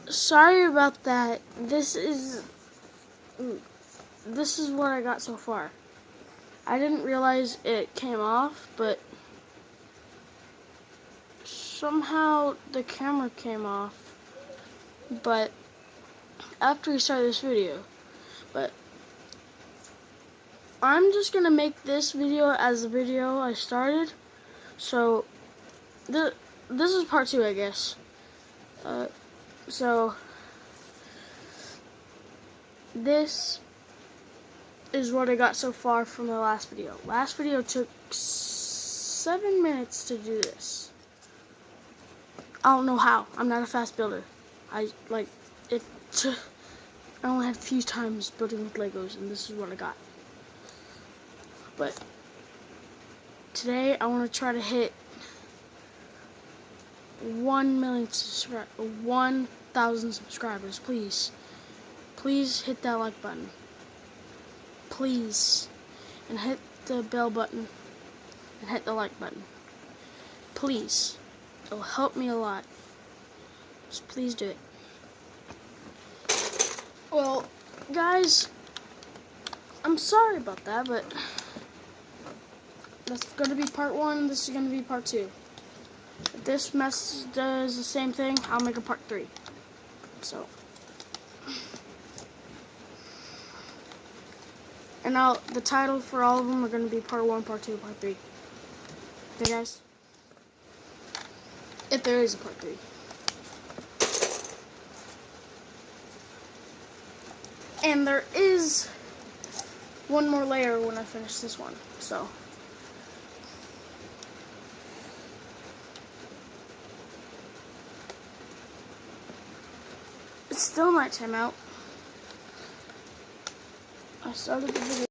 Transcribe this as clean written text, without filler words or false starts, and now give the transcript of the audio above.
Sorry about that. This is what I got so far. I didn't realize it came off, but somehow the camera came off. But after we start this video, but I'm just gonna make this video as the video I started. So this is part 2, I guess. So this is what I got so far from the last video. Last video took 7 minutes to do this. I don't know how. I'm not a fast builder. I only had a few times building with Legos, and this is what I got. But today I want to try to hit 1,000 subscribers. Please hit that like button. Please, and hit the bell button and hit the like button. Please, it'll help me a lot. Just please do it. Well, guys, I'm sorry about that, but that's gonna be part 1. This is gonna be part 2. If this mess does the same thing, I'll make a part 3. So, and the title for all of them are gonna be part 1, part 2, part 3. Okay, guys? If there is a part 3. And there is one more layer when I finish this one, so. It's still nighttime out. I started the video.